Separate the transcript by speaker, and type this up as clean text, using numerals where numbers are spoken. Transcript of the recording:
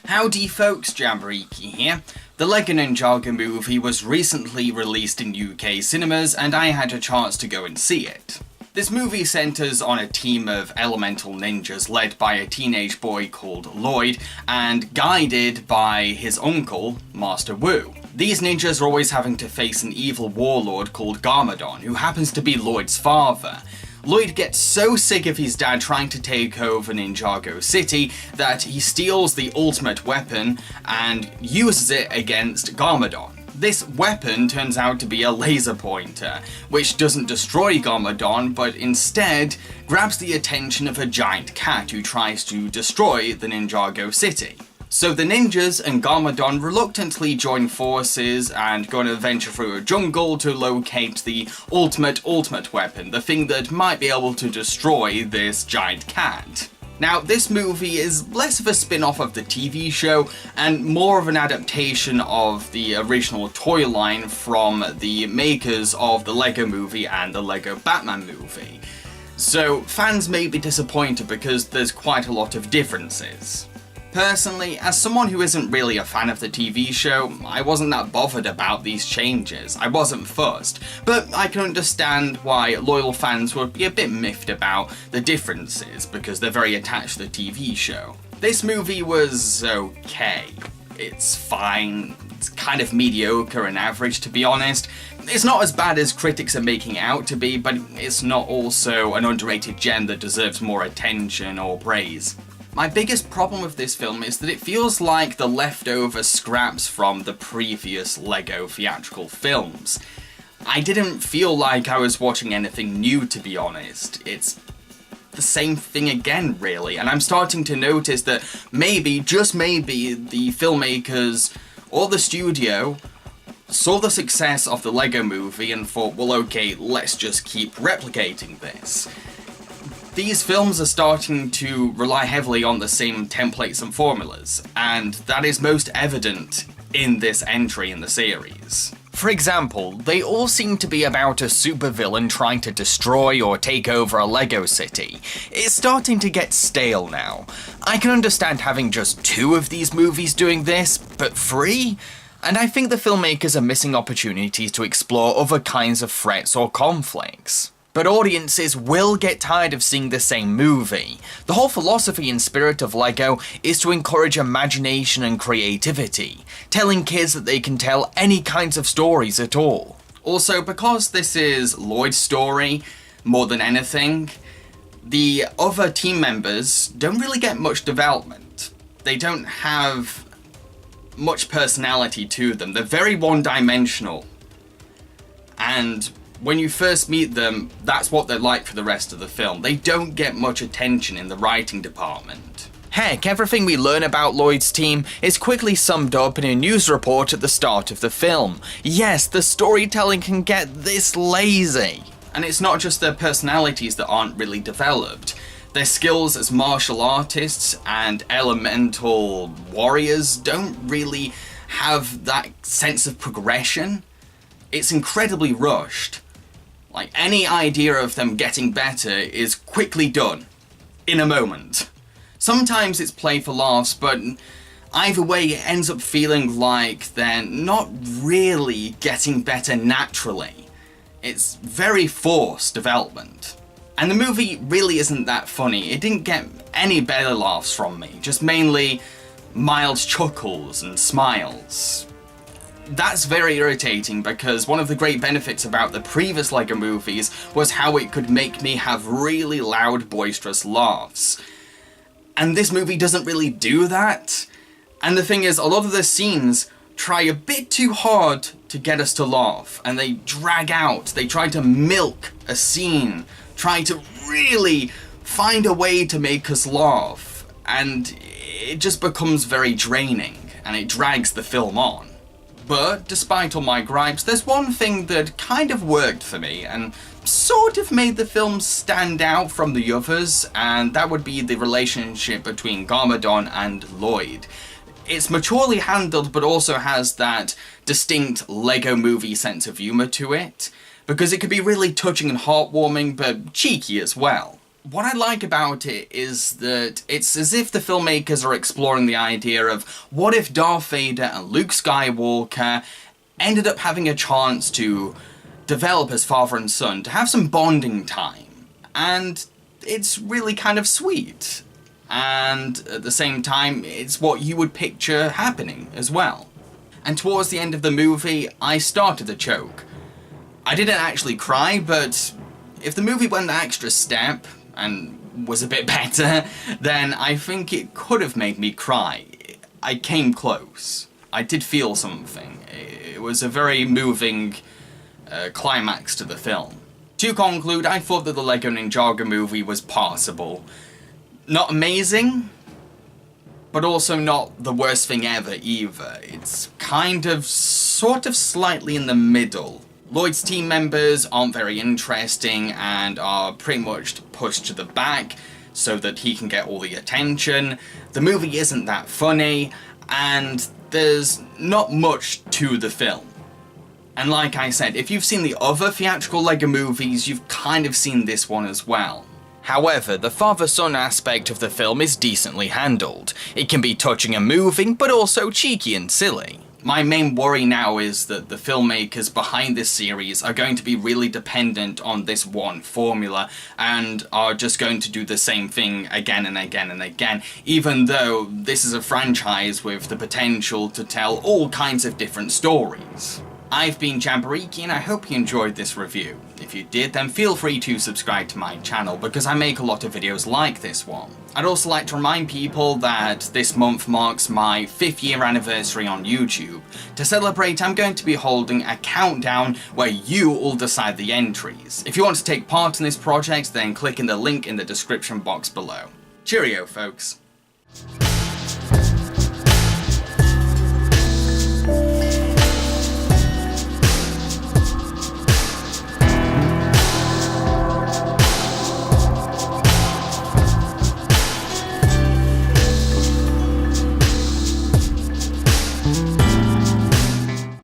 Speaker 1: Howdy folks, Jambareeqi here. The Lego Ninjago Movie was recently released in UK cinemas and I had a chance to go and see it. This movie centres on a team of elemental ninjas led by a teenage boy called Lloyd and guided by his uncle, Master Wu. These ninjas are always having to face an evil warlord called Garmadon, who happens to be Lloyd's father. Lloyd gets so sick of his dad trying to take over Ninjago City that he steals the ultimate weapon and uses it against Garmadon. This weapon turns out to be a laser pointer, which doesn't destroy Garmadon, but instead grabs the attention of a giant cat who tries to destroy the Ninjago City. So the ninjas and Garmadon reluctantly join forces and go on a venture through a jungle to locate the ultimate weapon, the thing that might be able to destroy this giant cat. Now, this movie is less of a spin-off of the TV show and more of an adaptation of the original toy line from the makers of the Lego Movie and the Lego Batman movie. So fans may be disappointed because there's quite a lot of differences. Personally, as someone who isn't really a fan of the TV show, I wasn't that bothered about these changes. I wasn't fussed, but I can understand why loyal fans would be a bit miffed about the differences because they're very attached to the TV show. This movie was okay. It's fine. It's kind of mediocre and average, to be honest. It's not as bad as critics are making it out to be, but it's not also an underrated gem that deserves more attention or praise. My biggest problem with this film is that it feels like the leftover scraps from the previous Lego theatrical films. I didn't feel like I was watching anything new, to be honest. It's the same thing again, really, and I'm starting to notice that maybe, just maybe, the filmmakers or the studio saw the success of the Lego Movie and thought, well, okay, let's just keep replicating this. These films are starting to rely heavily on the same templates and formulas, and that is most evident in this entry in the series. For example, they all seem to be about a supervillain trying to destroy or take over a Lego city. It's starting to get stale now. I can understand having just 2 of these movies doing this, but 3? And I think the filmmakers are missing opportunities to explore other kinds of threats or conflicts. But audiences will get tired of seeing the same movie. The whole philosophy and spirit of Lego is to encourage imagination and creativity, telling kids that they can tell any kinds of stories at all. Also, because this is Lloyd's story, more than anything, the other team members don't really get much development. They don't have much personality to them. They're very one-dimensional. And when you first meet them, that's what they're like for the rest of the film. They don't get much attention in the writing department. Heck, everything we learn about Lloyd's team is quickly summed up in a news report at the start of the film. Yes, the storytelling can get this lazy. And it's not just their personalities that aren't really developed. Their skills as martial artists and elemental warriors don't really have that sense of progression. It's incredibly rushed. Like, any idea of them getting better is quickly done, in a moment. Sometimes it's play for laughs, but either way it ends up feeling like they're not really getting better naturally. It's very forced development. And the movie really isn't that funny. It didn't get any belly laughs from me, just mainly mild chuckles and smiles. That's very irritating because one of the great benefits about the previous Lego movies was how it could make me have really loud, boisterous laughs. And this movie doesn't really do that. And the thing is, a lot of the scenes try a bit too hard to get us to laugh, and they drag out. They try to milk a scene, trying to really find a way to make us laugh, and it just becomes very draining, and it drags the film on. But despite all my gripes, there's one thing that kind of worked for me and sort of made the film stand out from the others, and that would be the relationship between Garmadon and Lloyd. It's maturely handled, but also has that distinct Lego Movie sense of humour to it, because it could be really touching and heartwarming, but cheeky as well. What I like about it is that it's as if the filmmakers are exploring the idea of what if Darth Vader and Luke Skywalker ended up having a chance to develop as father and son, to have some bonding time. And it's really kind of sweet. And at the same time, it's what you would picture happening as well. And towards the end of the movie, I started to choke. I didn't actually cry, but if the movie went the extra step and was a bit better, then I think it could have made me cry. I came close. I did feel something. It was a very moving climax to the film. To conclude, I thought that the Lego Ninjago movie was passable. Not amazing, but also not the worst thing ever either. It's sort of slightly in the middle. Lloyd's team members aren't very interesting and are pretty much pushed to the back so that he can get all the attention. The movie isn't that funny, and there's not much to the film. And like I said, if you've seen the other theatrical Lego movies, you've kind of seen this one as well. However, the father-son aspect of the film is decently handled. It can be touching and moving, but also cheeky and silly. My main worry now is that the filmmakers behind this series are going to be really dependent on this one formula and are just going to do the same thing again and again and again, even though this is a franchise with the potential to tell all kinds of different stories. I've been Jambareeqi and I hope you enjoyed this review. If you did, then feel free to subscribe to my channel because I make a lot of videos like this one. I'd also like to remind people that this month marks my 5th year anniversary on YouTube. To celebrate, I'm going to be holding a countdown where you all decide the entries. If you want to take part in this project, then click in the link in the description box below. Cheerio, folks.